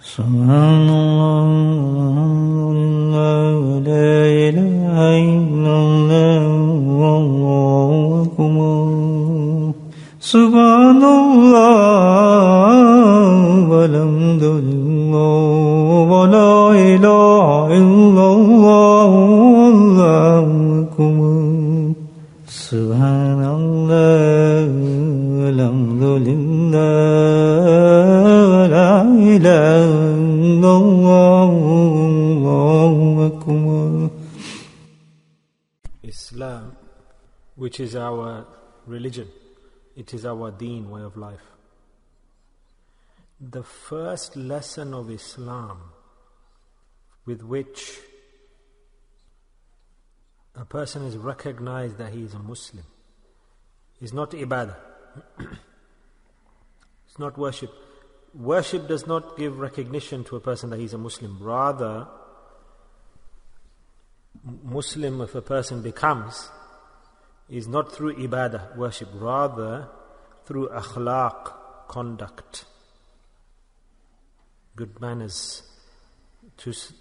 Subhanallah, la ilaha illallah, wallahu akbar. Subhanallah, walhamdulillah, wa la ilaha illallah, wallahu akbar. Subhanallah, walhamdulillah, wa la ilaha illallah, wallahu akbar. Islam, which is our religion, it is our deen, way of life. The first lesson of Islam with which a person is recognized that he is a Muslim is not ibadah. It's not worship. Worship does not give recognition to a person that he is a Muslim. Rather, Muslim, if a person becomes, is not through ibadah, worship, rather through akhlaq, conduct, good manners.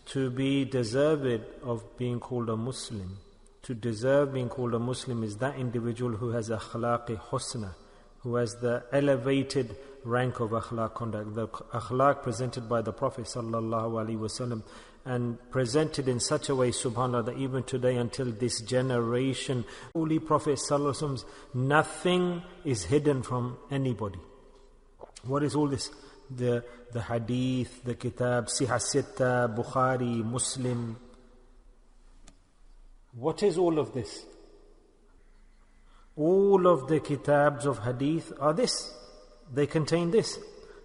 To be deserved of being called a Muslim, to deserve being called a Muslim, is that individual who has akhlaq-i husna, who has the elevated rank of akhlaq conduct, the akhlaq presented by the Prophet sallallahu alaihi wasallam, and presented in such a way, subhanAllah, that even today until this generation, Holy Prophet sallallahu alaihi wasallam, nothing is hidden from anybody. What is all this? The hadith, the kitab, Sihah Sitta, Bukhari, Muslim. What is all of this? All of the kitabs of hadith are this. They contain this.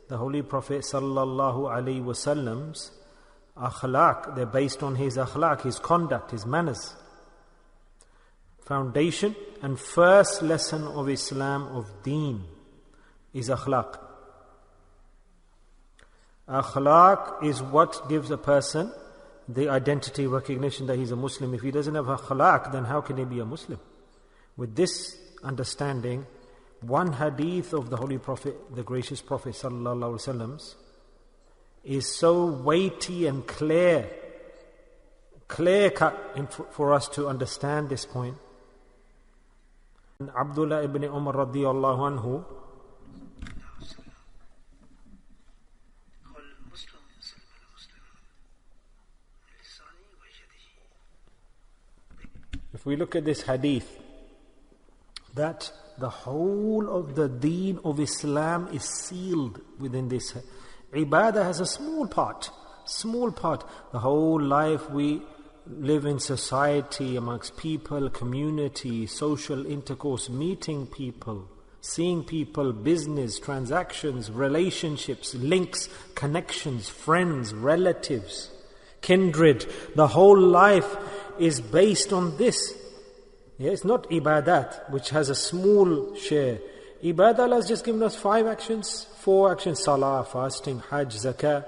The Holy Prophet sallallahu alaihi wasallam's akhlaq, they're based on his akhlaq, his conduct, his manners. Foundation and first lesson of Islam, of deen, is akhlaq. Akhlaq is what gives a person the identity recognition that he's a Muslim. If he doesn't have akhlaq, then how can he be a Muslim? With this understanding, one hadith of the Holy Prophet, the gracious Prophet sallallahu alaihi wasallam, is so weighty and clear cut for us to understand this point. And Abdullah ibn Umar radiyallahu anhu, if we look at this hadith, that the whole of the deen of Islam is sealed within this. Ibadah has a small part. The whole life we live in society, amongst people, community, social intercourse, meeting people, seeing people, business, transactions, relationships, links, connections, friends, relatives, kindred. The whole life is based on this. Yeah, it's not ibadat, which has a small share. Ibadah, Allah has just given us 4 actions, salah, fasting, hajj, zakah,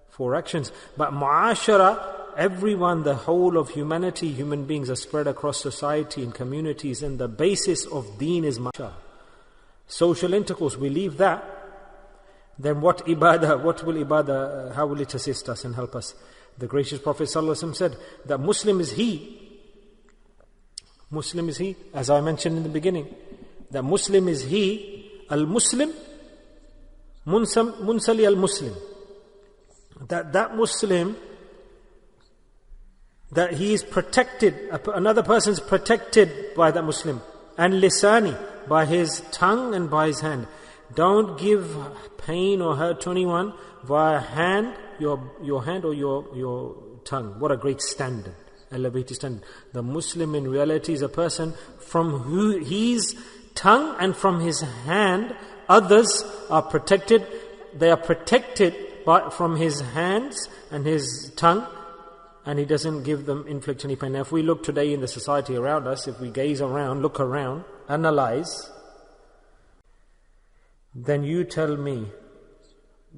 4 actions. But mu'ashara, everyone, the whole of humanity, human beings are spread across society and communities, and the basis of deen is mu'ashara. Social intercourse, we leave that. Then what will ibadah, how will it assist us and help us? The gracious Prophet ﷺ said that Muslim is he, as I mentioned in the beginning, that Muslim is he, al-Muslim, munsali al-Muslim. That Muslim, that he is protected, another person is protected by that Muslim. And lisani, by his tongue and by his hand. Don't give pain or hurt to anyone via hand, your hand or your tongue. What a great standard, elevated standard. The Muslim in reality is a person from his tongue and from his hand, others are protected. They are protected from his hands and his tongue, and he doesn't inflict any pain. Now, if we look today in the society around us, if we gaze around, look around, analyze, then you tell me,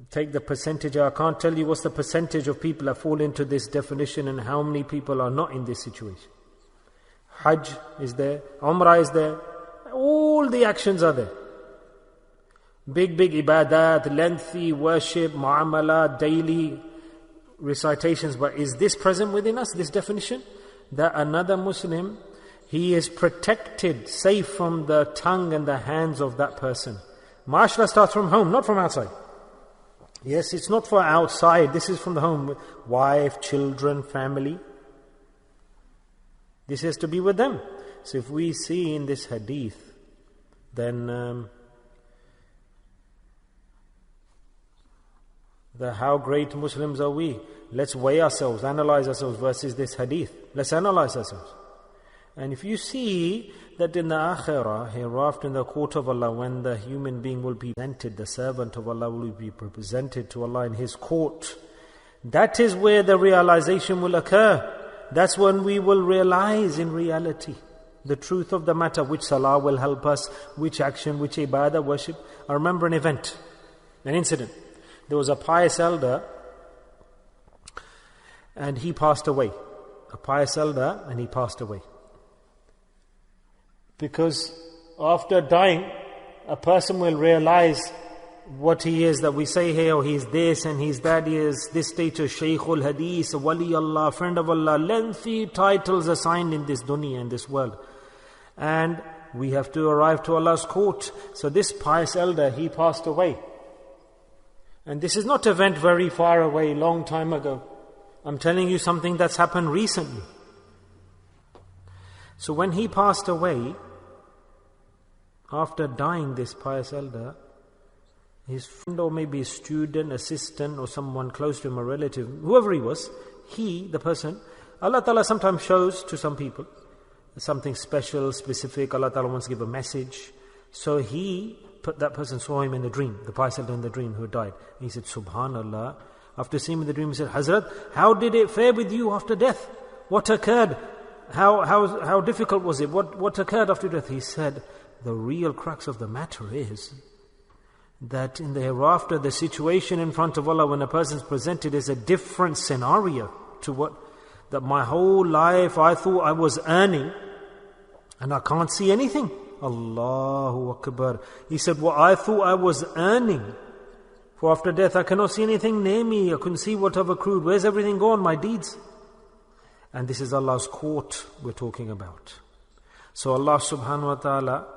take the percentage. I can't tell you what's the percentage of people that fall into this definition and how many people are not in this situation. Hajj is there, Umrah is there, all the actions are there. Big ibadat, lengthy worship, mu'amala, daily recitations. But is this present within us, this definition? That another Muslim, he is protected, safe from the tongue and the hands of that person. Ma'ashra starts from home, not from outside. Yes, it's not for outside. This is from the home. Wife, children, family. This has to be with them. So if we see in this hadith, then how great Muslims are we? Let's weigh ourselves, analyze ourselves versus this hadith. Let's analyze ourselves. And if you see that in the akhirah, hereafter in the court of Allah, when the human being will be presented, the servant of Allah will be presented to Allah in His court, that is where the realization will occur. That's when we will realize in reality the truth of the matter, which salah will help us, which action, which ibadah, worship. I remember an event, an incident. There was a pious elder and he passed away. A pious elder and he passed away. Because after dying, a person will realize what he is, that we say here, oh, he's this and he's that, he is this status, Shaykhul Hadith, Wali Allah, friend of Allah, lengthy titles assigned in this dunya, in this world. And we have to arrive to Allah's court. So this pious elder, he passed away. And this is not an event very far away, long time ago. I'm telling you something that's happened recently. So when he passed away, after dying, this pious elder, his friend or maybe a student, assistant or someone close to him, a relative, whoever he was, the person, Allah Ta'ala sometimes shows to some people something special, specific. Allah Ta'ala wants to give a message. So that person saw him in the dream, the pious elder in the dream who died. He said, Subhanallah. After seeing him in the dream, he said, Hazrat, how did it fare with you after death? What occurred? How difficult was it? What occurred after death? He said, the real crux of the matter is that in the hereafter, the situation in front of Allah when a person is presented is a different scenario to that my whole life I thought I was earning and I can't see anything. Allahu Akbar. He said, what I thought I was earning for after death, I cannot see anything near me. I couldn't see what I've accrued. Where's everything gone? My deeds. And this is Allah's court we're talking about. So Allah subhanahu wa ta'ala,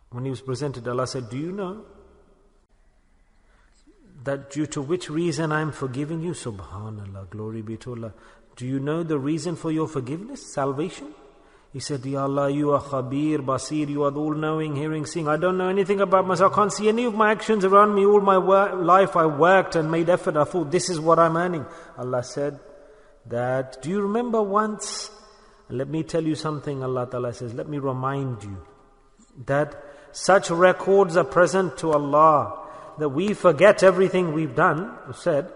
when he was presented, Allah said, do you know that due to which reason I am forgiving you? Subhanallah, glory be to Allah. Do you know the reason for your forgiveness, salvation? He said, Ya Allah, you are Khabir, Basir, you are the all-knowing, hearing, seeing. I don't know anything about myself. I can't see any of my actions around me. All my life I worked and made effort. I thought this is what I'm earning. Allah said that, do you remember once? Let me tell you something, Allah Ta'ala says, let me remind you that such records are present to Allah that we forget everything we've done or said,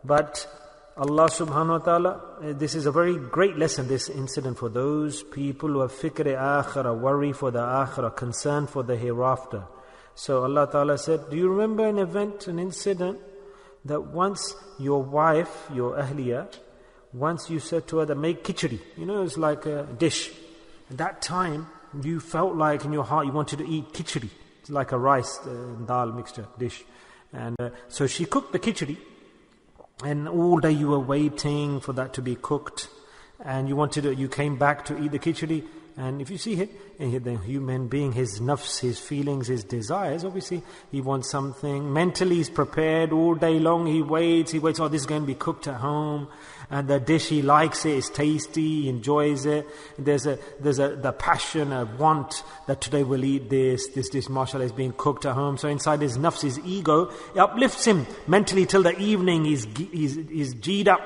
but Allah subhanahu wa ta'ala, this is a very great lesson, this incident, for those people who have fikr akhirah, worry for the akhirah, concern for the hereafter. So Allah Ta'ala said, do you remember an event, an incident, that once your wife, your ahliya, once you said to her that make khichdi, it's like a dish. At that time, you felt like in your heart you wanted to eat khichdi. It's like a rice and dal mixture dish. And so she cooked the khichdi. And all day you were waiting for that to be cooked. And you came back to eat the khichdi. And if you see it, the human being, his nafs, his feelings, his desires, obviously he wants something. Mentally he's prepared all day long. He waits, oh, this is going to be cooked at home. And the dish, he likes it, it's tasty, he enjoys it. There's the passion, a want that today we'll eat this dish, mashallah, is being cooked at home. So inside his nafs, his ego, it uplifts him mentally till the evening. He's G'd up.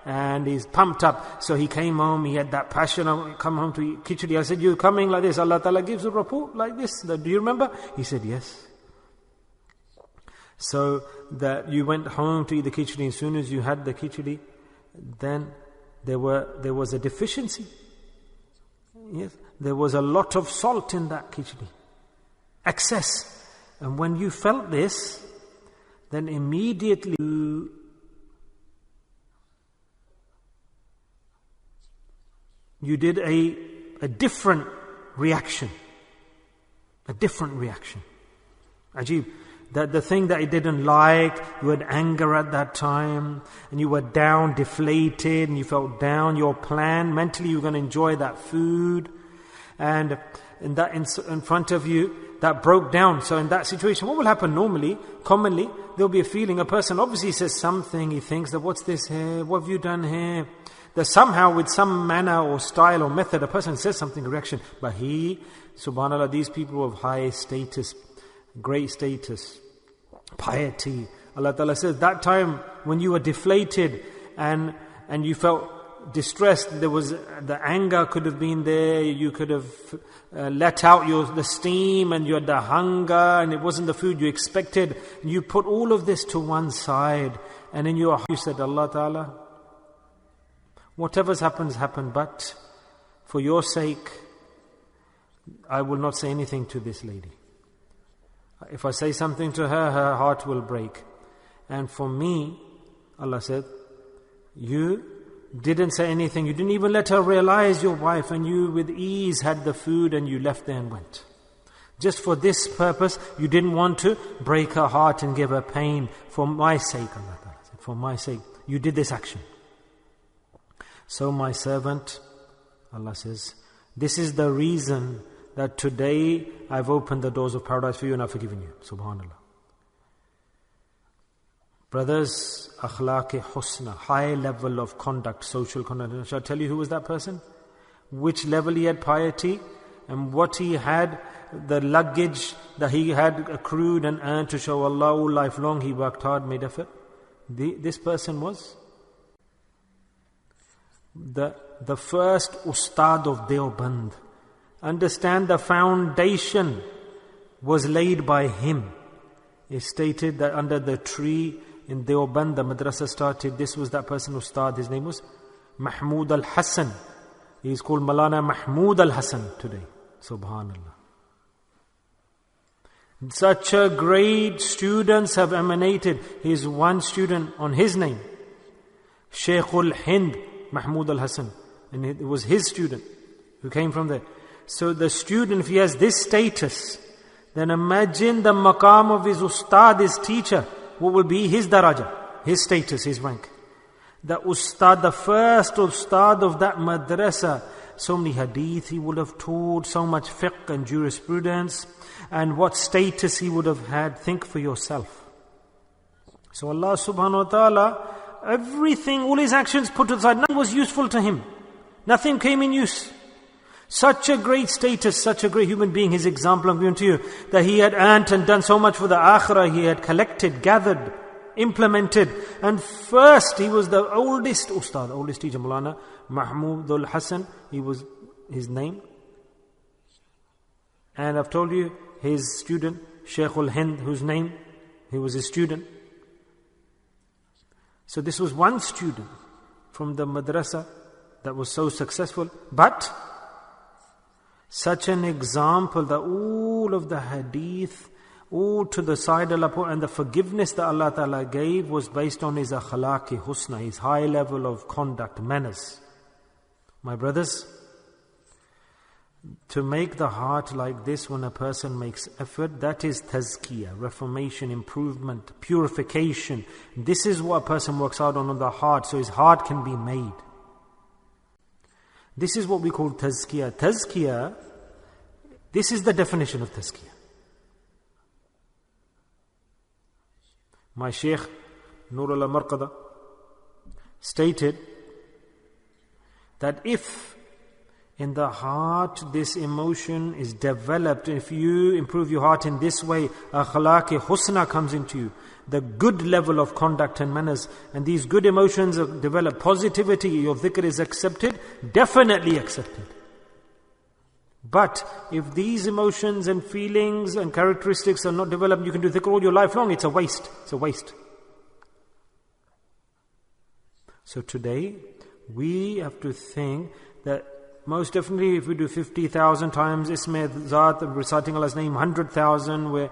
And he's pumped up. So he came home, he had that passion, come home to eat khichdi. I said, you're coming like this. Allah Ta'ala gives a report like this. Do you remember? He said, yes. So that you went home to eat the khichdi. As soon as you had the khichdi, then there was a deficiency. Yes, there was a lot of salt in that khichdi. Excess. And when you felt this, then immediately you did a different reaction. A different reaction. Ajib. That the thing that he didn't like, you had anger at that time, and you were down, deflated, and you felt down. Your plan, mentally you were going to enjoy that food, and in front of you, that broke down. So in that situation, what will happen normally, commonly, there'll be a feeling, a person obviously says something, he thinks that what's this here, what have you done here? That somehow with some manner or style or method, a person says something, a reaction. But subhanAllah, these people of high status, great status, piety, Allah Ta'ala says, that time when you were deflated and you felt distressed, there was the anger could have been there, you could have let out the steam, and you had the hunger, and it wasn't the food you expected. You put all of this to one side, and in your heart you said, Allah Ta'ala, whatever's happened, but for your sake, I will not say anything to this lady. If I say something to her, her heart will break. And for me, Allah said, you didn't say anything. You didn't even let her realize your wife, and you with ease had the food and you left there and went. Just for this purpose, you didn't want to break her heart and give her pain. For my sake, Allah Ta'ala said, for my sake, you did this action. So my servant, Allah says, this is the reason that today I've opened the doors of paradise for you and I've forgiven you. Subhanallah. Brothers, akhlaq-e husna, high level of conduct, social conduct. Shall I tell you who was that person? Which level he had piety and what he had, the luggage that he had accrued and earned to show Allah all life long. He worked hard, made effort. This person was the first ustad of Deoband. Understand, the foundation was laid by him. It's stated that under the tree in Deoband, the madrasa started. This was that person, ustad. His name was Mahmud al-Hassan. He is called Malana Mahmud al-Hassan today. Subhanallah. Such a great students have emanated. He is one student on his name, Sheikh al-Hind Mahmud al-Hassan. And it was his student who came from there. So the student, if he has this status, then imagine the maqam of his ustad, his teacher. What will be his daraja, his status, his rank. The ustad, the first ustad of that madrasa. So many hadith he would have taught, so much fiqh and jurisprudence, and what status he would have had. Think for yourself. So Allah subhanahu wa ta'ala, everything, all his actions put aside, nothing was useful to him. Nothing came in use. Such a great status, such a great human being, his example I'm giving to you, that he had earned and done so much for the akhirah, he had collected, gathered, implemented. And first, he was the oldest ustad, oldest teacher, Maulana Mahmud al-Hassan, he was his name. And I've told you, his student, Sheikh al-Hind, whose name, he was his student. So this was one student from the madrasa that was so successful, but such an example that all of the hadith, all to the side Allah put, and the forgiveness that Allah Ta'ala gave was based on his akhlaq-e husna, his high level of conduct, manners. My brothers, to make the heart like this when a person makes effort, that is tazkiyah, reformation, improvement, purification. This is what a person works out on the heart, so his heart can be made. This is what we call tazkiyah. Tazkiyah, this is the definition of tazkiyah. My Shaykh Nurullah Marqada stated that if in the heart this emotion is developed, if you improve your heart in this way, akhlaq-e husna comes into you, the good level of conduct and manners, and these good emotions develop, positivity, your dhikr is accepted, definitely accepted. But if these emotions and feelings and characteristics are not developed, you can do dhikr all your life long, it's a waste. It's a waste. So today, we have to think that most definitely if we do 50,000 times Isme Zat, reciting Allah's name, 100,000, we're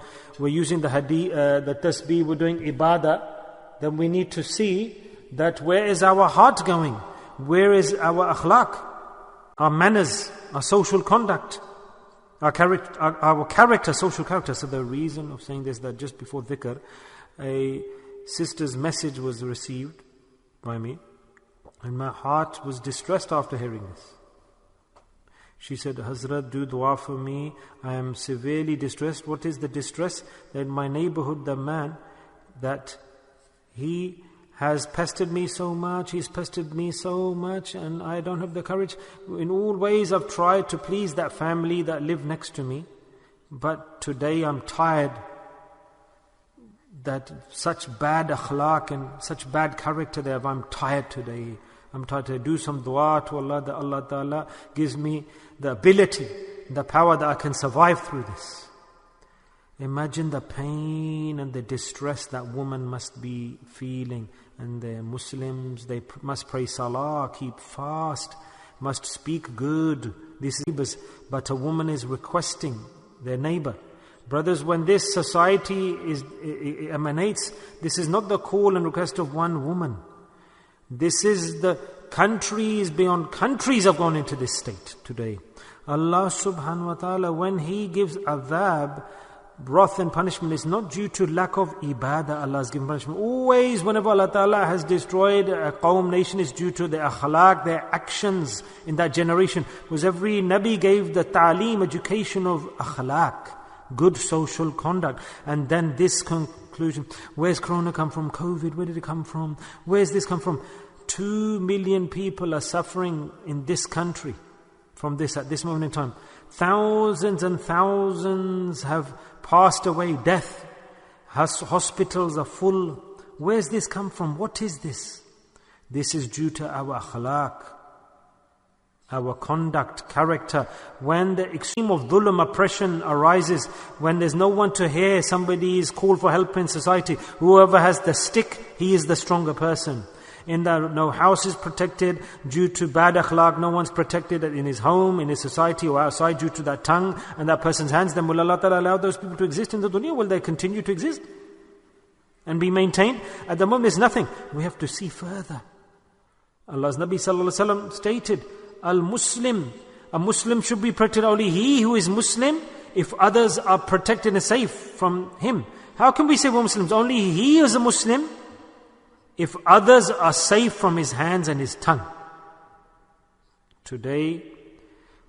using the hadith, the tasbih, we're doing ibadah, then we need to see that where is our heart going? Where is our akhlaq, our manners, our social conduct? Our character, social character. So the reason of saying this, that just before dhikr, a sister's message was received by me, and my heart was distressed after hearing this. She said, Hazrat, do dua for me. I am severely distressed. What is the distress? That in my neighborhood, the man, that he has pestered me so much, and I don't have the courage. In all ways I've tried to please that family that live next to me, but today I'm tired that such bad akhlaq and such bad character they have. I'm tired today. I'm trying to do some dua to Allah, that Allah Ta'ala gives me the ability, the power that I can survive through this. Imagine the pain and the distress that woman must be feeling. And they're Muslims, they must pray salah, keep fast, must speak good. But a woman is requesting their neighbor. Brothers, when this society emanates, this is not the call and request of one woman. This is the countries beyond countries have gone into this state today. Allah subhanahu wa ta'ala, when He gives adhab, wrath and punishment, is not due to lack of ibadah. Allah has given punishment. Always, whenever Allah Ta'ala has destroyed a qawm, nation, is due to their akhlaq, their actions in that generation. Because every Nabi gave the ta'aleem, education of akhlaq, good social conduct. And then this conclusion, where's Corona come from? COVID, where did it come from? Where's this come from? 2 million people are suffering in this country from this at this moment in time. Thousands and thousands have passed away, death. Hospitals are full. Where's this come from? What is this? This is due to our akhlaq, our conduct, character. When the extreme of dhulm, oppression arises, when there's no one to hear somebody's call for help in society, whoever has the stick, he is the stronger person. In that no house is protected due to bad akhlaq, no one's protected in his home, in his society or outside due to that tongue and that person's hands, then will Allah Ta'ala allow those people to exist in the dunya? Will they continue to exist and be maintained? At the moment there's nothing. We have to see further. Allah's Nabi Sallallahu Alaihi Wasallam stated, Al-Muslim, a Muslim should be protected only he who is Muslim if others are protected and safe from him. How can we say we're Muslims? Only he is a Muslim if others are safe from his hands and his tongue. Today,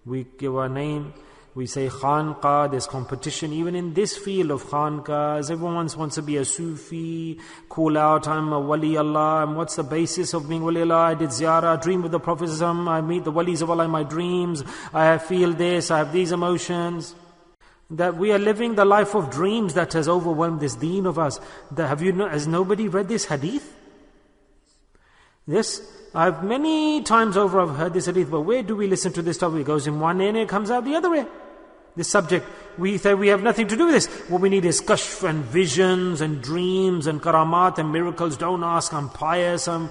we give our name, we say Khanqa, there's competition even in this field of Khanqas. Everyone wants to be a Sufi, call out, I'm a Wali Allah, and what's the basis of being Wali Allah? I did ziyarah, I dream with the Prophet, I meet the Walis of Allah in my dreams, I feel this, I have these emotions. That we are living the life of dreams that has overwhelmed this deen of us. Has nobody read this hadith? Yes, I've many times over I've heard this hadith, but where do we listen to this stuff? It goes in one ear and it comes out the other ear. This subject, we say we have nothing to do with this. What we need is kashf and visions and dreams and karamat and miracles. Don't ask, I'm pious, I'm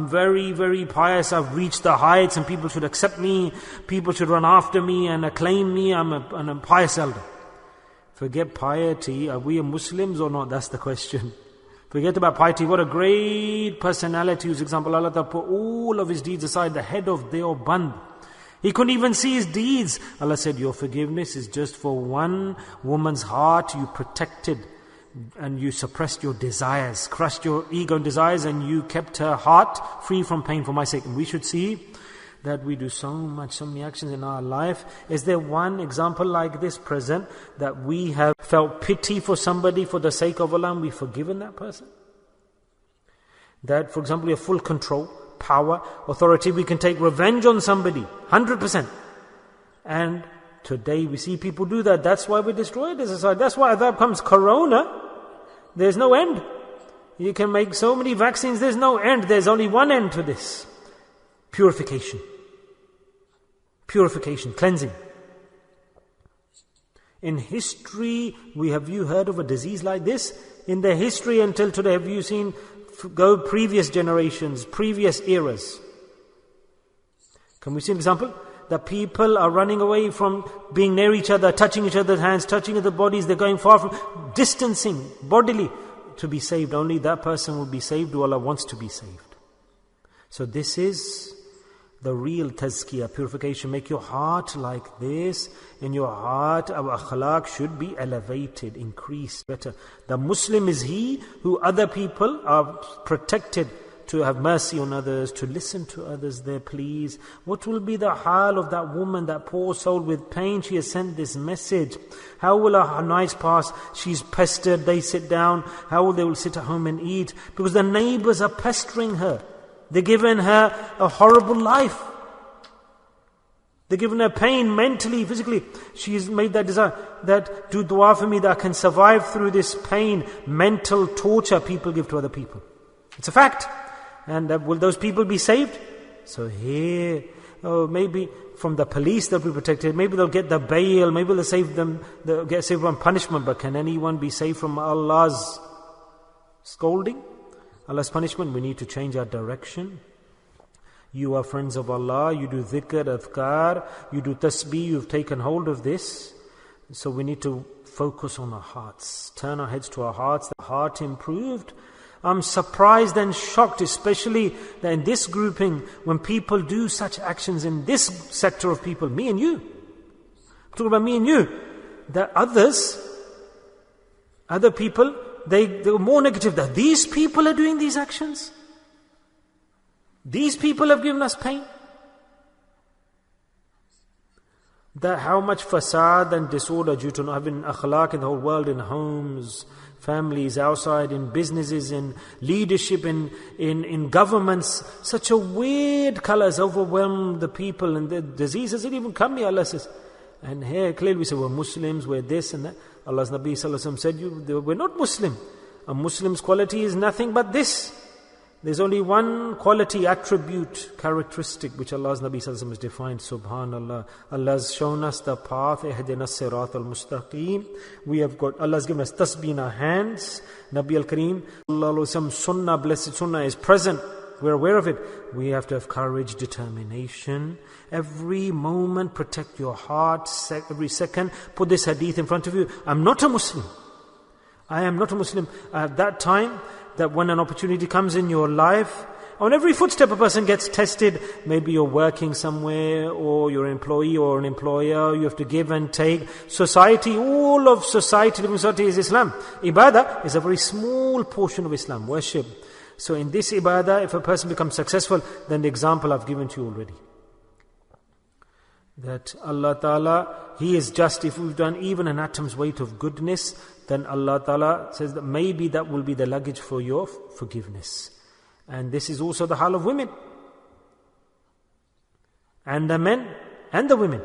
very, very pious, I've reached the heights and people should accept me, people should run after me and acclaim me, I'm a pious elder. Forget piety, are we Muslims or not? That's the question. Forget about piety. What a great personality whose example Allah Ta'ala put all of his deeds aside. The head of Deoband, he couldn't even see his deeds. Allah said, your forgiveness is just for one woman's heart you protected and you suppressed your desires, crushed your ego and desires, and you kept her heart free from pain for my sake. And we should see that we do so many actions in our life. Is there one example like this present, that we have felt pity for somebody for the sake of Allah and we've forgiven that person? That, for example, we have full control, power, authority, we can take revenge on somebody, 100%. And today we see people do that. That's why we destroy this society. That's why adhab comes. Corona, there's no end. You can make so many vaccines, there's no end. There's only one end to this. Purification, cleansing. In history, have you heard of a disease like this? In the history until today, have you seen go previous generations, previous eras? Can we see an example? That people are running away from being near each other, touching each other's hands, touching other bodies. They're going far from, distancing bodily to be saved. Only that person will be saved who Allah wants to be saved. So this is the real tazkiyah, purification. Make your heart like this. In your heart, our akhlaq should be elevated, increased, better. The Muslim is he who other people are protected to have mercy on others, to listen to others, their pleas. What will be the hal of that woman, that poor soul with pain? She has sent this message. How will her nights pass? She's pestered, they sit down. How will they sit at home and eat? Because the neighbors are pestering her. They're giving her a horrible life. They're giving her pain mentally, physically. She's made that desire that do dua for me that I can survive through this pain, mental torture people give to other people. It's a fact. And will those people be saved? So here, maybe from the police they'll be protected. Maybe they'll get the bail. Maybe they'll save them. They'll get saved from punishment. But can anyone be saved from Allah's scolding? Allah's punishment? We need to change our direction. You are friends of Allah. You do dhikr, adhkar. You do tasbih. You've taken hold of this. So we need to focus on our hearts. Turn our heads to our hearts. The heart improved. I'm surprised and shocked, especially that in this grouping, when people do such actions in this sector of people, me and you. I'm talking about me and you. That other people, they were more negative. That these people are doing these actions. These people have given us pain. That how much fasad and disorder due to not having akhlaq in the whole world, in homes, families, outside, in businesses, in leadership, in governments. Such a weird color has overwhelmed the people, and the disease hasn't even come here, Allah says. And here clearly we say we're Muslims, we're this and that. Allah's Nabi Sallallahu Alaihi Wasallam said, we're not Muslim. A Muslim's quality is nothing but this. There's only one quality, attribute, characteristic which Allah's Nabi Sallallahu Alaihi Wasallam has defined. Subhanallah. Allah has shown us the path. Ihdina sirat al-mustaqim. We have got, Allah has given us tasbih in our hands. Nabi al-Kareem, sunnah, blessed sunnah is present. We're aware of it. We have to have courage, determination. Every moment, protect your heart. Every second, put this hadith in front of you. I'm not a Muslim. I am not a Muslim. At that time, that when an opportunity comes in your life, on every footstep a person gets tested. Maybe you're working somewhere, or you're an employee or an employer, you have to give and take. Society, all of society, living society is Islam. Ibadah is a very small portion of Islam, worship. So in this ibadah, if a person becomes successful, then the example I've given to you already. That Allah Ta'ala, He is just. If we've done even an atom's weight of goodness, then Allah Ta'ala says that maybe that will be the luggage for your forgiveness. And this is also the hal of women. And the men and the women.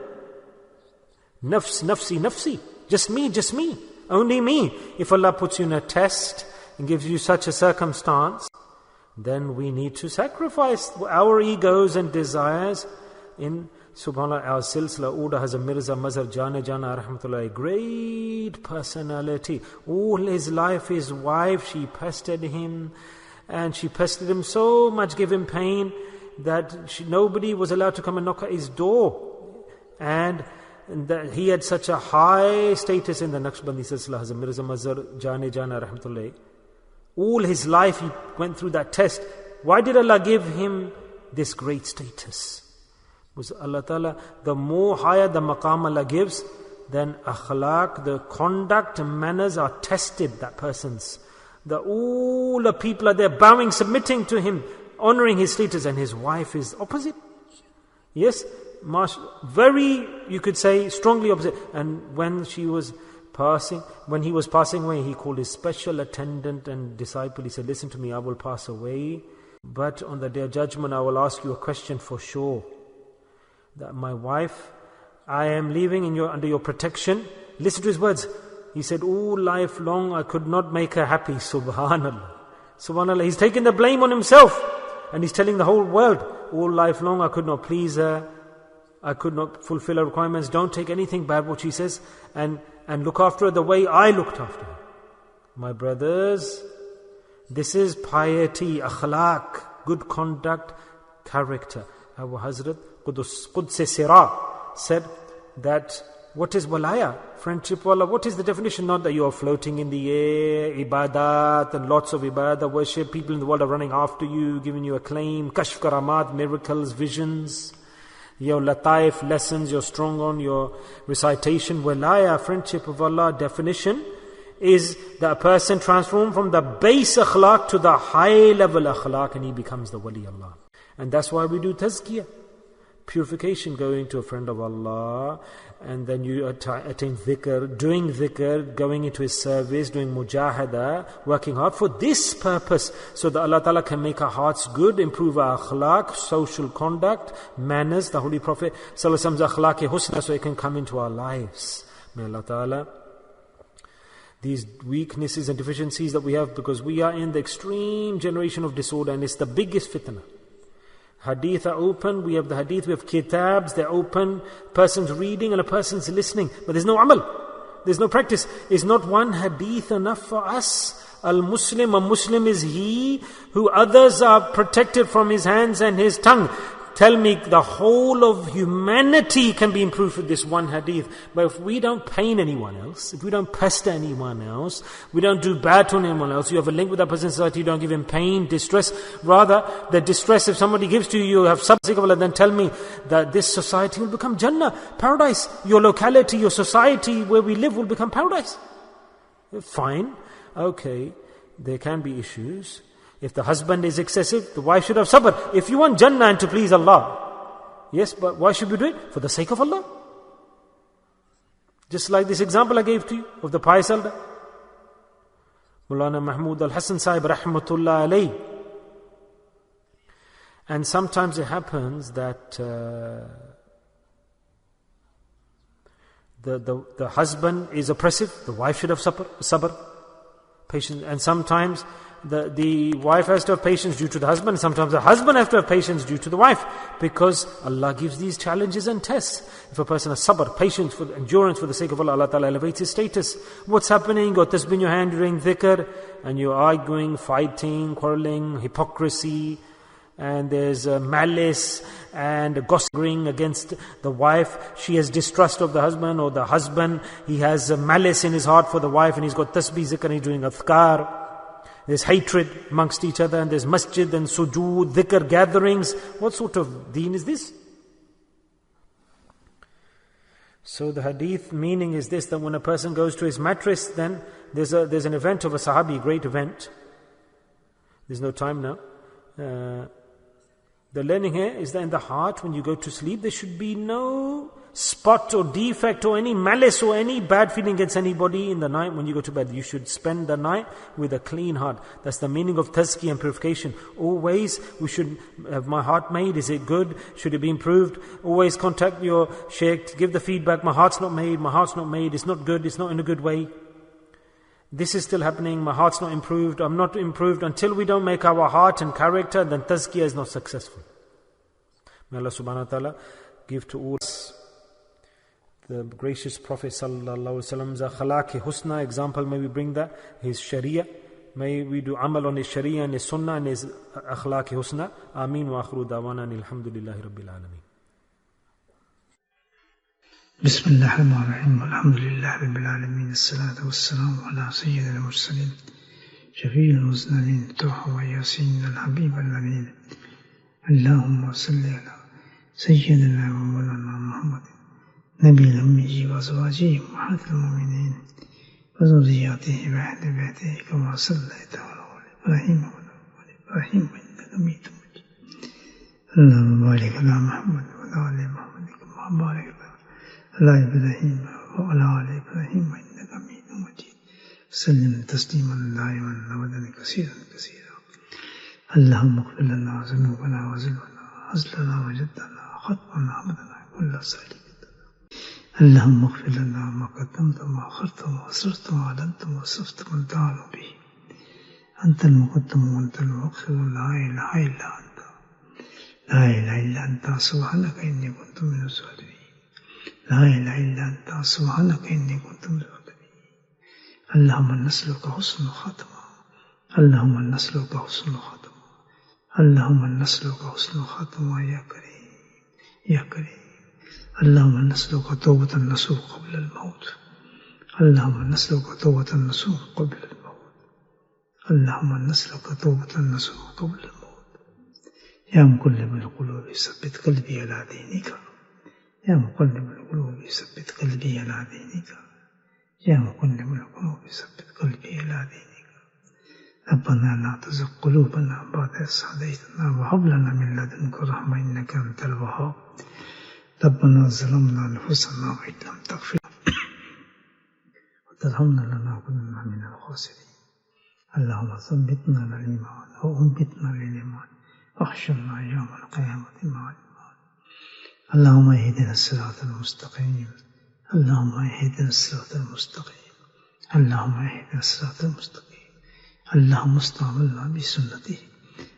Nafs, nafsi, nafsi. Just me. Only me. If Allah puts you in a test and gives you such a circumstance, then we need to sacrifice our egos and desires. In SubhanAllah, our silsila order has a Mirza Mazhar Jana rahmatullah, a great personality. All his life, his wife, she pestered him, and she pestered him so much, gave him pain, that nobody was allowed to come and knock at his door. And that he had such a high status in the Naqshbandi silsila, has a Mirza Mazhar Jana rahmatullah. All his life he went through that test. Why did Allah give him this great status? Was Allah Ta'ala, the more higher the maqam Allah gives, then akhlaq, the conduct and manners are tested, that person's. All the people are there bowing, submitting to him, honoring his status, and his wife is opposite. Yes, very, you could say, strongly opposite. And when he was passing away, he called his special attendant and disciple. He said, listen to me, I will pass away, but on the day of judgment I will ask you a question for sure. That my wife, I am leaving under your protection. Listen to his words. He said, all life long I could not make her happy. Subhanallah. Subhanallah. He's taking the blame on himself. And he's telling the whole world, all life long I could not please her. I could not fulfill her requirements. Don't take anything bad what she says. And look after her the way I looked after her. My brothers, this is piety, akhlaq, good conduct, character. Our Hadhrat Qudse Sira said that What is walaya? Friendship with Allah. What is the definition? Not that you are floating in the air, ibadat and lots of ibadah, worship. People in the world are running after you, giving you acclaim, kashf karamat, miracles, visions. Your lataif, lessons, you're strong on your recitation. Walaya, friendship of Allah, definition is that a person transformed from the base akhlaq to the high level akhlaq, and he becomes the wali Allah. And that's why we do tazkiyah. Purification, going to a friend of Allah, and then you attain dhikr, doing dhikr, going into His service, doing mujahada, working hard for this purpose, so that Allah Ta'ala can make our hearts good, improve our akhlaq, social conduct, manners, the Holy Prophet Sallallahu Alaihi Wasallam's akhlaq husna, so it can come into our lives. May Allah Ta'ala, these weaknesses and deficiencies that we have, because we are in the extreme generation of disorder, and it's the biggest fitna. Hadith are open, we have the hadith, we have kitabs, they're open, person's reading and a person's listening, but there's no amal, there's no practice. Is not one hadith enough for us? Al-Muslim, a Muslim is he who others are protected from his hands and his tongue. Tell me, the whole of humanity can be improved with this one hadith. But if we don't pain anyone else, if we don't pester anyone else, we don't do bad to anyone else, you have a link with that person in society, you don't give him pain, distress. Rather, the distress, if somebody gives to you, you have subsidy of Allah, then tell me that this society will become Jannah, paradise. Your locality, your society where we live will become paradise. Fine, okay, there can be issues. If the husband is excessive, the wife should have sabr. If you want Jannah and to please Allah, yes, but why should we do it? For the sake of Allah. Just like this example I gave to you of the pious elder, Mulana Mahmud Al-Hassan Sahib Rahmatullah Alayhi. And sometimes it happens that the husband is oppressive, the wife should have sabr, patience. And sometimes the wife has to have patience due to the husband, and sometimes the husband has to have patience due to the wife, because Allah gives these challenges and tests. If a person has sabr, patience, for endurance for the sake of Allah, Allah Ta'ala elevates his status. What's happening? You got tasbih in your hand during dhikr, and you're arguing, fighting, quarreling, hypocrisy, and there's malice and gossiping against the wife. She has distrust of the husband, or the husband, he has malice in his heart for the wife, and he's got tasbih, zikr, and he's doing adhkar. There's hatred amongst each other, and there's masjid and sujood, dhikr gatherings. What sort of deen is this? So the hadith meaning is this, that when a person goes to his mattress, then there's an event of a sahabi, great event. There's no time now. The learning here is that in the heart, when you go to sleep, there should be no spot or defect or any malice or any bad feeling against anybody in the night when you go to bed. You should spend the night with a clean heart. That's the meaning of tazkiyah and purification. Always we should have my heart made. Is it good? Should it be improved? Always contact your sheikh, give the feedback. My heart's not made, it's not good, it's not in a good way. This is still happening, my heart's not improved, I'm not improved. Until we don't make our heart and character, then tazkiyah is not successful. May Allah subhanahu wa ta'ala give to all us the gracious Prophet sallallahu alaihi wasallam's akhlaq husna example. May we bring that, his sharia. May we do amal on his sharia and his sunnah and his akhlaq husna. Ameen wa akhiru dawana alhamdulillahi rabbil alameen. Bismillahirrahmanirrahim. Alhamdulillahi rabbil alameen. As-salatu was-salamu ala sayyidil mursalin. Shafi'il muznalin. Tuha wa yasin al-habib al-amin. Allahumma salli ala sayyidina wa mawlana Muhammad. نبي الأمي وأزواجه أمهات المؤمنين وذرياته وأهل بيته كما صليت على إبراهيم وعلى إبراهيم إنك حميد مجيد. اللهم بارك على محمد وعلى آل محمد كما باركت على إبراهيم وعلى آل إبراهيم إنك حميد مجيد. سلم تسليما دائما أبدا كثيرا اللهم اغفر لنا ذنوبنا وزلنا هزلنا وجدنا خطأنا عمدنا كل سالك. اللهم اغفر لنا ما قدمت وما أخرت وما أسررت وما أعلنت وما أسرفت وما تعلم به. أنت المقدم وأنت المؤخر، لا إله إلا أنت، لا إله إلا أنت، سبحانك إني كنت من الظالمين. لا إله إلا أنت، سبحانك إني كنت من الظالمين. اللهم نسألك حسن الخاتمة، اللهم نسألك حسن الخاتمة، اللهم نسألك حسن الخاتمة يا كريم يا كريم اللهم نسألك توبة نصوح قبل الموت. اللهم نسألك توبة نصوح قبل الموت. اللهم نسألك توبة نصوح قبل الموت. يا مقلب القلوب ثبت قلبي على دينك. يا مقلب القلوب ثبت قلبي على دينك. يا مقلب القلوب ثبت قلبي على دينك. ربنا لا تزغ قلوبنا بعد إذ هديتنا وهب لنا من لدنك رحمة إنك أنت الوهاب. ربنا ظلمنا أنفسنا وإن لم تغفر وترحمنا لنكونن من الخاسرين. اللهم ثبتنا على الإيمان وأنبتنا للإيمان واحشرنا يوم القيامة مع الإيمان. اللهم اهدنا الصراط المستقيم. اللهم اهدنا الصراط المستقيم. اللهم اهدنا الصراط المستقيم. اللهم استعملنا بسنته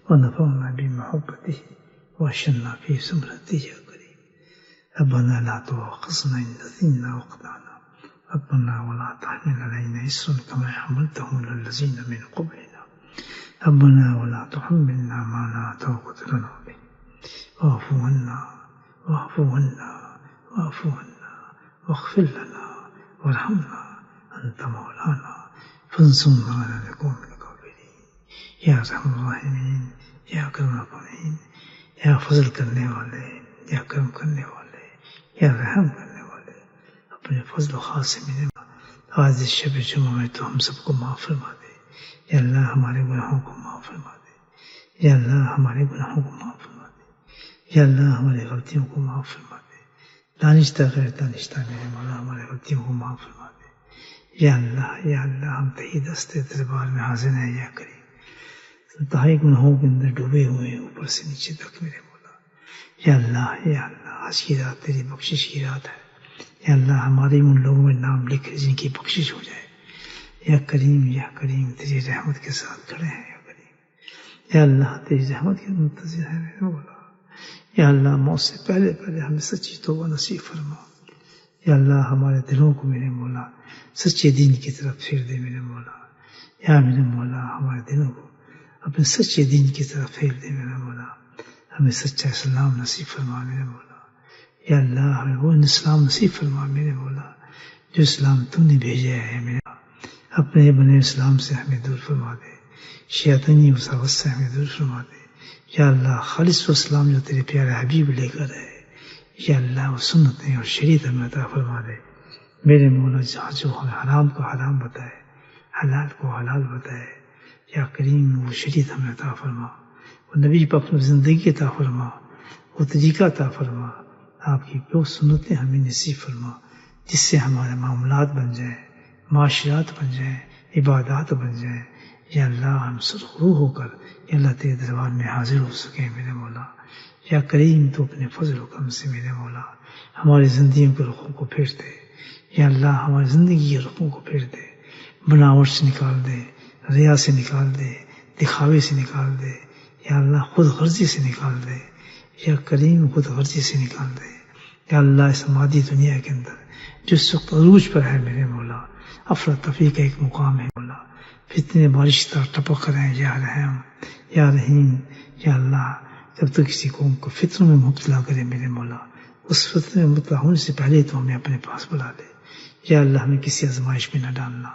ونفعنا بمحبته واشرنا في سمرته يا كريم. ربنا لا تؤاخذنا إن نسينا وأخطأنا. ربنا ولا تحمل علينا إصرا كما حملته على الذين من قبلنا. ربنا ولا تحملنا ما لا طاقة لنا به. واعف عنا واعف عنا واعف عنا واغفر لنا وارحمنا أنت مولانا فانصرنا على القوم الكافرين. یا ارحم الراحمین، یا اکرم الاکرمین، یا فضل کرنے والے، یا کرم کرنے والے، یا رحم کرنے والے، اپنے فضل و خاص سے میرے آج اس شب جمعہ میں تو ہم سب کو معاف فرما دے. یا اللہ ہمارے گناہوں کو معاف فرما دے. یا اللہ ہمارے گناہوں کو معاف فرما دے. یا اللہ ہماری غلطیوں کو معاف فرما دے. دانشتہ غیر دانشتہ میرے مولا ہماری غلطیوں کو معاف فرما دے. یا اللہ ہم تہی دستے دربار میں حاضر ہیں یا کریم. انتہائی گناہوں کے اندر ڈوبے ہوئے ہیں اوپر سے نیچے تک میرے مولا. یا اللہ آج کی رات تیری بخشش کی رات ہے. یا اللہ ہمارے ان لوگوں میں نام لکھ جن کی بخشش ہو جائے. یا کریم تیری رحمت کے ساتھ کھڑے ہیں یا کریم. یا اللہ تیری رحمت کے منتظر ہیں میرے مولا. یا اللہ موت سے پہلے ہمیں سچی توبہ نصیب فرما. یا اللہ ہمارے دلوں کو میرے مولا سچے دین کی طرف پھیر دے میرے مولا. یا میرے مولا ہمارے دلوں کو اپنے سچے دین کی طرف پھیر دے میرا مولا. ہمیں سچا اسلام نصیب فرما میرے مولا. یا اللہ ہمیں وہ اسلام نصیب فرما میرے مولا جو اسلام تو نے بھیجا ہے میرا. اپنے بنے اسلام سے ہمیں دور فرما دے. شیطانی وساوس سے ہمیں دور فرما دے. یا اللہ خالص و اسلام جو تیرے پیارے حبیب لے کر ہے. یا اللہ وہ سنتیں اور شریعت ہمیں عطا فرما دے میرے مولا. جہاں جو ہمیں حرام کو حرام بتائے، حلال کو حلال بتائے، یا کریم وہ شریعت ہمیں عطا فرما. وہ نبی پر اپنی زندگی عطا فرما. وہ طریقہ عطا فرما. آپ کی وہ سنتیں ہمیں نصیب فرما جس سے ہمارے معاملات بن جائیں، معاشرات بن جائیں، عبادات بن جائیں. یا اللہ ہم سرخرو ہو کر یا اللہ تیرے دربار میں حاضر ہو سکیں میرے مولا. یا کریم تو اپنے فضل و کرم سے میرے مولا ہماری زندگیوں کے رخوں کو پھیر دے. یا اللہ ہماری زندگی کے رخوں کو پھیر دے. بناوٹ سے نکال دے، ریا سے نکال دے، دکھاوے سے نکال دے. یا اللہ خود غرضی سے نکال دے. یا کریم خود غرضی سے نکال دے. یا اللہ اس مادی دنیا کے اندر جس وقت عروج پر ہے میرے مولا، افراتفری کا ایک مقام ہے مولا. فتنے بارش طرح ٹپک رہے ہیں. یا رحم یا رحیم. یا اللہ جب تو کسی قوم کو فتنوں میں مبتلا کرے میرے مولا، اس فتنے میں مبتلا ہونے سے پہلے تو ہمیں اپنے پاس بلا لے. یا اللہ ہمیں کسی آزمائش میں نہ ڈالنا.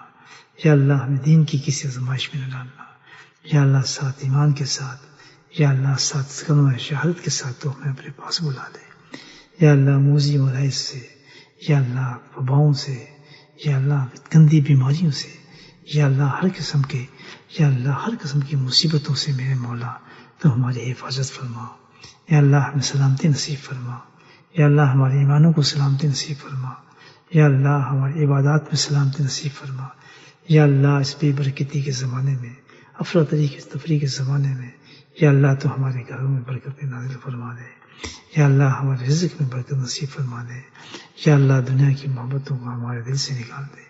یا اللہ ہمیں دین کی کسی آزمائش میں نہ ڈالنا. یا اللہ ساتھ ایمان کے ساتھ، یا اللہ ساتھ کلمہ شہادت کے ساتھ تو ہمیں اپنے پاس بلا لے. یا اللہ موذی مرائض سے، یا اللہ وباؤں سے، یا اللہ گندی بیماریوں سے، یا اللہ ہر قسم کی مصیبتوں سے میرے مولا تو ہماری حفاظت فرما. یا اللہ ہمیں سلامتی نصیب فرما. یا اللہ ہمارے ایمانوں کو سلامتی نصیب فرما. یا اللہ ہماری عبادات میں سلامتی نصیب فرما. یا اللہ اس بے برکتی کے زمانے میں، افراتفری کے زمانے میں، یا اللہ تو ہمارے گھروں میں برکت نازل فرما دے. یا اللہ ہمارے رزق میں برکت نصیب فرما دے. یا اللہ دنیا کی محبتوں کو ہمارے دل سے نکال دے.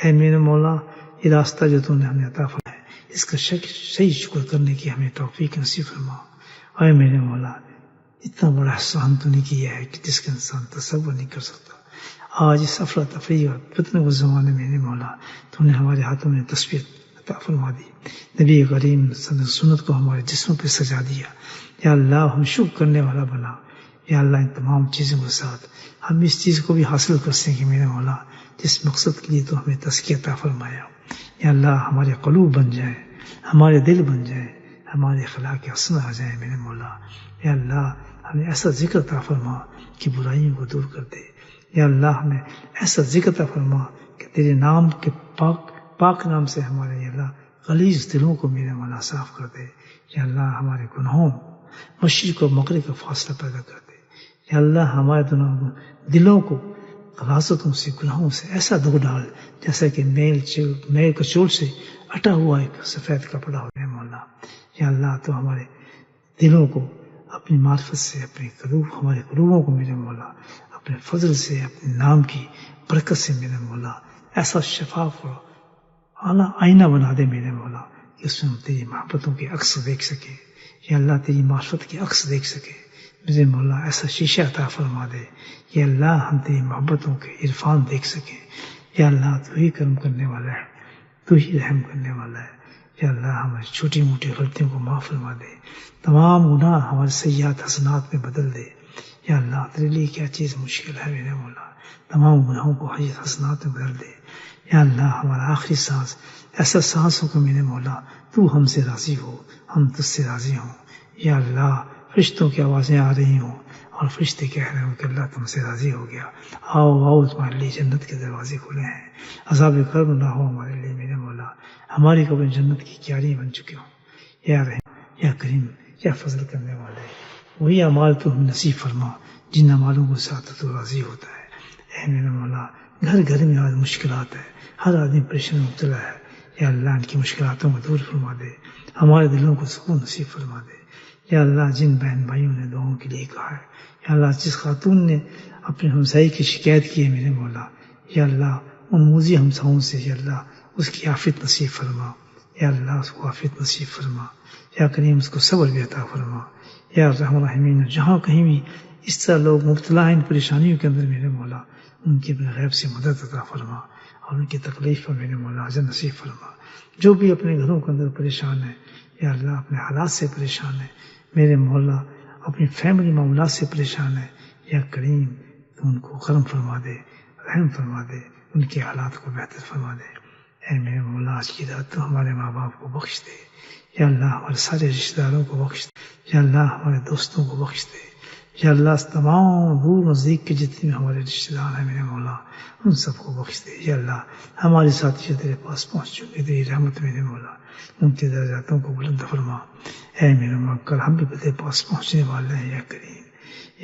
اے میرے مولا یہ راستہ جو تو نے ہمیں عطا فرمایا ہے اس کا صحیح شکر کرنے کی ہمیں توفیق نصیب فرما. اے میرے مولا اتنا بڑا احسان تو نے کیا ہے کہ جس کا انسان تصور نہیں کر سکتا. آج اس افراتفری اور فتنوں کے زمانے میں میرے مولا تو نے ہمارے ہاتھوں میں تصویر عطا فرما دی. نبی کریم سنت کو ہمارے جسموں پہ سجا دیا. یا اللہ ہم شکر کرنے والا بنا. یا اللہ ان تمام چیزوں کے ساتھ ہم اس چیز کو بھی حاصل کر سکیں میرے مولا جس مقصد کے لیے تو ہمیں تزکیہ عطا فرمایا. یا اللہ ہمارے قلوب بن جائیں، ہمارے دل بن جائیں، ہمارے اخلاق حسنہ آ جائیں میرے مولا. یا اللہ ہمیں ایسا ذکر عطا فرما کہ برائیوں کو دور کر دے. یا اللہ ہمیں ایسا ذکر عطا فرما کہ تیرے نام کے پاک نام سے ہمارے یا اللہ غلیظ دلوں کو میرے مولا صاف کر دے. یا اللہ ہمارے گناہوں مشرق و مغرب کا فاصلہ پیدا کر دے. یا اللہ ہمارے دلوں کو غلاظتوں سے گناہوں سے ایسا دھو ڈال جیسا کہ میل کچول سے اٹا ہوا ایک سفید کپڑا ہو ہے مولا. یا اللہ تو ہمارے دلوں کو اپنی معرفت سے ہمارے قلوبوں کو میرے مولا اپنے فضل سے اپنے نام کی برکت سے میرے مولا ایسا شفاف اور اعلیٰ آئینہ بنا دے میرے مولا کہ اس میں ہم تیری محبتوں کے عکس دیکھ سکیں. یا اللہ تیری معرفت کے عکس دیکھ سکیں میرے مولا. ایسا شیشہ عطا فرما دے. یا اللہ ہم تیری محبتوں کے عرفان دیکھ سکیں. یا اللہ تو ہی کرم کرنے والا ہے، تو ہی رحم کرنے والا ہے. یا اللہ ہماری چھوٹی موٹی غلطیوں کو معاف فرما دے. تمام گناہ ہمارے سیئات حسنات میں بدل دے. یا اللہ تیرے لیے کیا چیز مشکل ہے میرے مولا. تمام گناہوں کو حسنات میں بدل دے. یا اللہ ہمارا آخری سانس ایسا سانس ہو کہ میرے مولا تو ہم سے راضی ہو، ہم تجھ سے راضی ہوں. یا اللہ فرشتوں کی آوازیں آ رہی ہوں اور فرشتے کہہ رہے ہوں کہ اللہ تم سے راضی ہو گیا، آؤ آؤ تمہارے لیے جنت کے دروازے کھلے ہیں. عذاب قبر نہ ہو ہمارے لیے میرے مولا. ہماری قبر جنت کی کیاری بن چکے ہوں. یا رحیم یا کریم یا فضل کرنے والے وہی اعمال تو ہم نصیب فرما جن اعمالوں کے ساتھ تو راضی ہوتا ہے. اے میرے مولا گھر گھر میں آج مشکلات ہے، ہر آدمی پریشان مبتلا ہے. یا اللہ ان کی مشکلاتوں کو دور فرما دے، ہمارے دلوں کو سکون نصیب فرما دے. یا اللہ جن بہن بھائیوں نے دعاؤں کے لیے کہا ہے، یا اللہ جس خاتون نے اپنے ہمسائی کی شکایت کی ہے میرے مولا، یا اللہ ان موذی ہمساؤں سے یا اللہ اس کی عافیت نصیب فرما. یا اللہ اس کو عافیت نصیب فرما. یا کریم اس کو صبر بھی عطا فرما. یا رحم الرحمین جہاں کہیں بھی اس طرح لوگ مبتلا ہیں ان پریشانیوں کے اندر میرے مولا ان کی اپنے غیب سے مدد عطا فرما اور ان کی تکلیف پر میرے مولا اجر نصیب فرما. جو بھی اپنے گھروں کے اندر پریشان ہے یا اللہ اپنے حالات سے پریشان ہے میرے مولا، اپنی فیملی معاملات سے پریشان ہے، یا کریم تو ان کو کرم فرما دے، رحم فرما دے، ان کے حالات کو بہتر فرما دے. اے میرے مولا آج کی رات تو ہمارے ماں باپ کو بخش دے. یا اللہ ہمارے سارے رشتہ داروں کو بخش دے. یا اللہ ہمارے دوستوں کو بخش دے. یا اللہ تمام دور نزدیک کے جتنے ہمارے رشتہ دار ہیں میرے مولا ان سب کو بخش دے. یا اللہ ہمارے ساتھی تیرے پاس پہنچ چکے تیری رحمت میرے مولا ان کے درجاتوں کو بلند فرما. اے میرے مولا کل ہم بھی تیرے پاس پہنچنے والے ہیں. یا کریم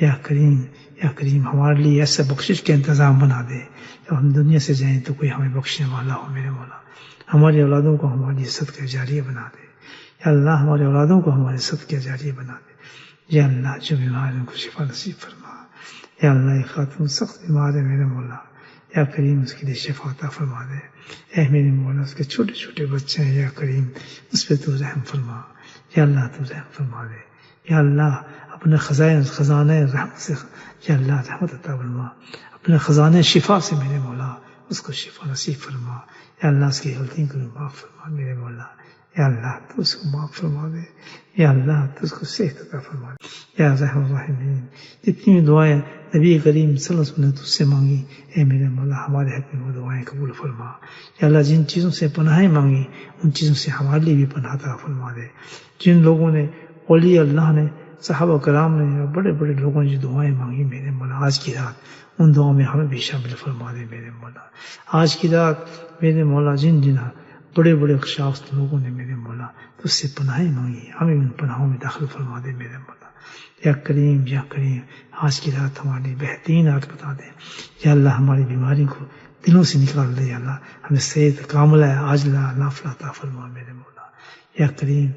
یا کریم یا کریم ہمارے لیے ایسا بخشش کا انتظام بنا دے جب ہم دنیا سے جائیں تو کوئی ہمیں بخشنے والا ہو میرے مولا. ہماری اولادوں کو ہماری صدقہ جاریہ بنا دے. یا اللہ ہمارے اولادوں کو ہمارے صدقہ جاریہ بنا دے. یا اللہ جو بیمار ہیں ان کو شفا نصیب فرما. یا اللہ ایک خاتون سخت بیمار ہے میرے مولا، یا کریم اس کے لیے شفا عطا فرما دے. اے میرے مولا اس کے چھوٹے چھوٹے بچے ہیں، یا کریم اس پہ تو رحم فرما. یا اللہ تو رحم فرما دے. یا اللہ اپنے خزانہ رحمت سے یا اللہ رحمت عطا فرما. اپنے خزانے شفا سے میرے مولا اس کو شفا نصیب فرما. یا اللہ اس کی غلطیوں کو معاف فرما میرے مولا. یا اللہ تو اس کو معاف فرما دے. یا اللہ تو اس کو صحت عطا فرما دے. یا رحم الرحمین جتنی بھی دعائیں نبی کریم صلی اللہ علیہ وسلم نے تجھ سے مانگی اے میرے مولا ہمارے حق میں وہ دعائیں قبول فرما. یا اللہ جن چیزوں سے پناہیں مانگی ان چیزوں سے ہمارے لیے بھی پناہ عطا فرما دے. جن لوگوں نے اولیاء اللہ نے صحابہ کرام نے اور بڑے بڑے لوگوں نے جو دعائیں مانگی میرے مولا آج کی رات ان دعاؤں میں ہمیں بھی شامل فرما دے میرے مولا. آج کی رات میرے مولا جن بڑے بڑے شخص لوگوں نے میرے مولا تو اس سے پناہیں مانگی ہمیں ان پناہوں میں داخل فرما دے میرے مولا. یا کریم یا کریم آج کی رات ہماری بہترین رات بتا دے. یا اللہ ہماری بیماری کو دلوں سے نکال دے. یا اللہ ہمیں صحت کاملہ عاجلہ نافلہ عطا فرما میرے مولا. یا کریم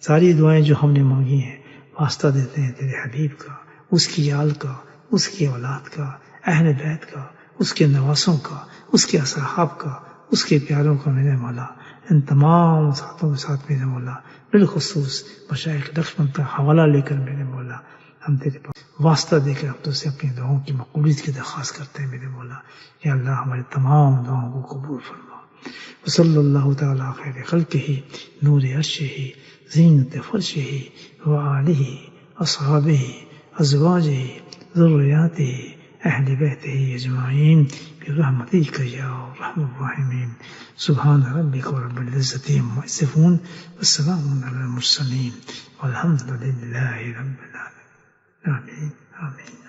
ساری دعائیں جو ہم نے مانگی ہیں واسطہ دیتے ہیں تیرے حبیب کا، اس کی آل کا، اس کی اولاد کا، اہل بیت کا، اس کے نواسوں کا، اس کے اصحاب کا، اس کے پیاروں کا میرے مولا. ان تمام ساتھوں کے ساتھ میرے مولا بالخصوص مشائخ نقشبند کا حوالہ لے کر میرے مولا ہم تیرے پاس واسطہ دے کر اب تو سے اپنی دعاؤں کی مقبولیت کی درخواست کرتے ہیں میرے مولا. یا اللہ ہمارے تمام دعاؤں کو قبول فرما. وصلی اللہ تعالیٰ خیر خلقہ نور عرشہ زینت فرشہ وآلہ اصحابہ ازواجہ ذرياته أهل بيته أجمعين برحمتك يا أرحم الراحمين. سبحان ربك رب العزة عما يصفون والسلام على المرسلين والحمد لله رب العالمين. آمين آمين.